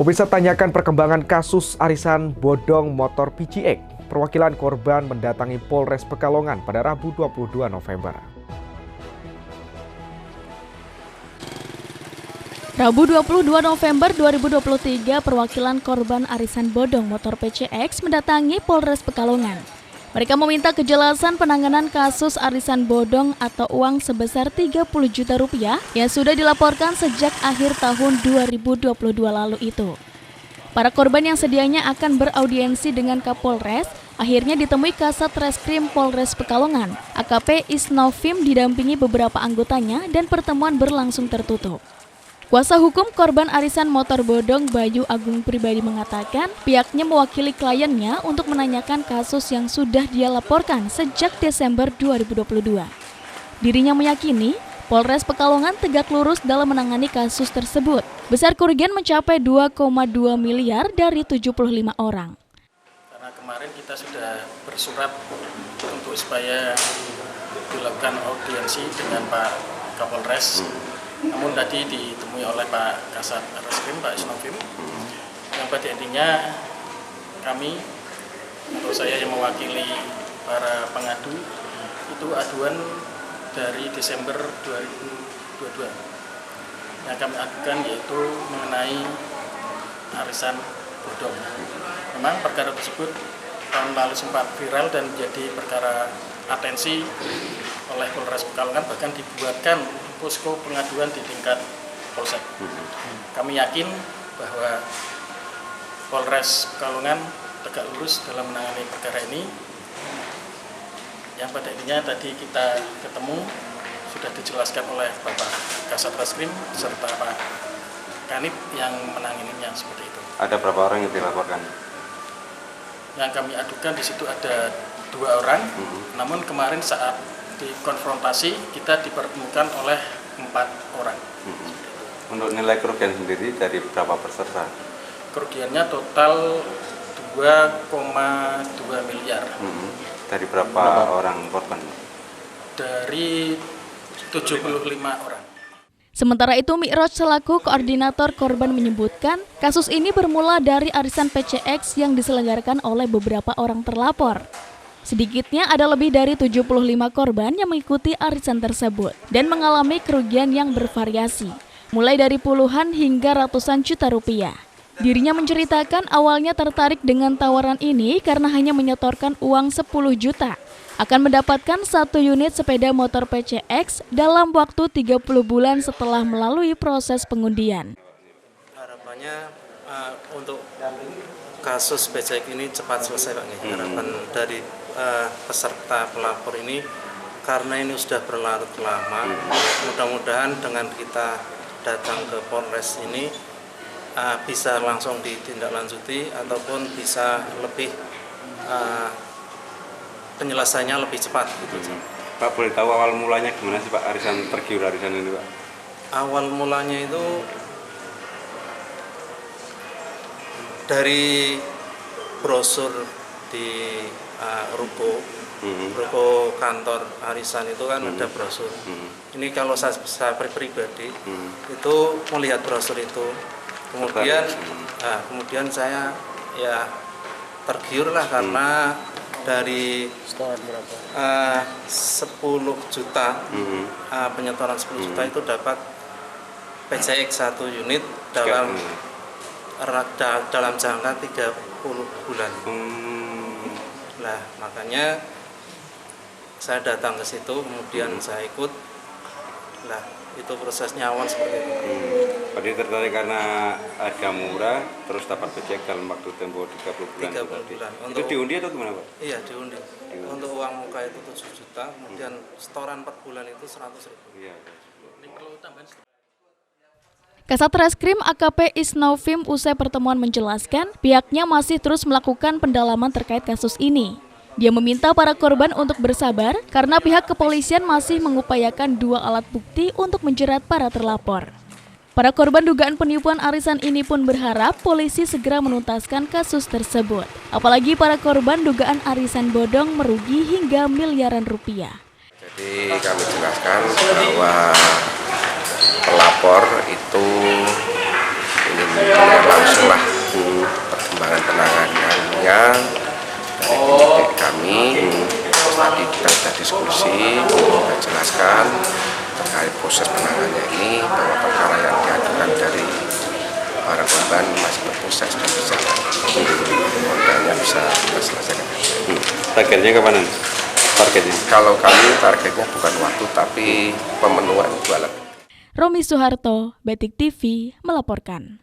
Pemirsa, tanyakan perkembangan kasus arisan bodong motor PCX. Perwakilan korban mendatangi Polres Pekalongan pada Rabu 22 November. Rabu 22 November 2023, perwakilan korban arisan bodong motor PCX mendatangi Polres Pekalongan. Mereka meminta kejelasan penanganan kasus arisan bodong atau uang sebesar 30 juta rupiah yang sudah dilaporkan sejak akhir tahun 2022 lalu itu. Para korban yang sedianya akan beraudiensi dengan Kapolres, akhirnya ditemui Kasat Reskrim Polres Pekalongan. AKP Isnovim didampingi beberapa anggotanya dan pertemuan berlangsung tertutup. Kuasa hukum korban arisan motor bodong Bayu Agung Pribadi mengatakan pihaknya mewakili kliennya untuk menanyakan kasus yang sudah dia laporkan sejak Desember 2022. Dirinya meyakini Polres Pekalongan tegak lurus dalam menangani kasus tersebut. Besar kerugian mencapai 2,2 miliar dari 75 orang. Karena kemarin kita sudah bersurat untuk supaya dilakukan audiensi dengan Pak Kapolres. Namun tadi ditemui oleh Pak Kasat Reskrim, Pak Isnovim, yang pada intinya kami, atau saya yang mewakili para pengadu, itu aduan dari Desember 2022. Yang kami adukan yaitu mengenai arisan bodong. Memang perkara tersebut tahun lalu sempat viral dan menjadi perkara atensi oleh Polres Pekalongan, bahkan dibuatkan posko pengaduan di tingkat Polsek. Kami yakin bahwa Polres Pekalongan tegak lurus dalam menangani perkara ini. Yang pada intinya tadi kita ketemu sudah dijelaskan oleh Bapak Kasat Reskrim serta Pak Kanit yang menanganinya seperti itu. Ada berapa orang yang dilaporkan? Yang kami adukan di situ ada 2 orang, namun kemarin saat dikonfrontasi kita dipertemukan oleh 4 orang. Untuk nilai kerugian sendiri dari berapa peserta? Kerugiannya total 2,2 miliar. Dari berapa orang korban? Dari 75 orang. Sementara itu, Mi'raj selaku koordinator korban menyebutkan kasus ini bermula dari arisan PCX yang diselenggarakan oleh beberapa orang terlapor. Sedikitnya ada lebih dari 75 korban yang mengikuti arisan tersebut dan mengalami kerugian yang bervariasi, mulai dari puluhan hingga ratusan juta rupiah. Dirinya menceritakan awalnya tertarik dengan tawaran ini karena hanya menyetorkan uang 10 juta. Akan mendapatkan 1 unit sepeda motor PCX dalam waktu 30 bulan setelah melalui proses pengundian. Harapannya untuk kasus PCX ini cepat selesai, Pak. Harapan dari peserta pelapor ini, karena ini sudah berlarut lama, mudah-mudahan dengan kita datang ke Polres ini bisa langsung ditindaklanjuti ataupun bisa lebih penyelesaiannya lebih cepat gitu. Pak, boleh tahu awal mulanya gimana sih Pak tergiur arisan ini, Pak? Awal mulanya itu dari brosur di ruko kantor arisan itu kan ada brosur. Ini kalau saya pribadi itu melihat brosur itu, kemudian saya ya tergiur lah karena dari 10 juta penyetoran 10 juta itu dapat PCX 1 unit dalam jangka 30 bulan. Nah, makanya saya datang ke situ, kemudian saya ikut. Nah, itu prosesnya awal seperti itu. Tadi tertarik karena harga murah, terus dapat PCX dalam waktu tempo 30 bulan. 30 bulan. Itu diundi atau gimana, Pak? Iya, diundi. Untuk uang muka itu 7 juta, kemudian setoran 4 bulan itu 100.000. Iya. Kasat Reskrim AKP Isnovim usai pertemuan menjelaskan pihaknya masih terus melakukan pendalaman terkait kasus ini. Dia meminta para korban untuk bersabar karena pihak kepolisian masih mengupayakan 2 alat bukti untuk menjerat para terlapor. Para korban dugaan penipuan arisan ini pun berharap polisi segera menuntaskan kasus tersebut. Apalagi para korban dugaan arisan bodong merugi hingga miliaran rupiah. Jadi kami jelaskan bahwa pelapor itu ingin melihat langsung lah perkembangan penanganannya dari penyidik kami. Terus tadi kita sudah diskusi, kita jelaskan terkait proses penanganannya ini, bahwa perkara yang diajukan dari para korban masih berproses dan berjalan. Mudah-mudahan bisa kita selesaikan. Targetnya kapan? Targetnya? Kalau kami targetnya bukan waktu tapi pemenuhan 2 alat. Romi Suharto, Batik TV melaporkan.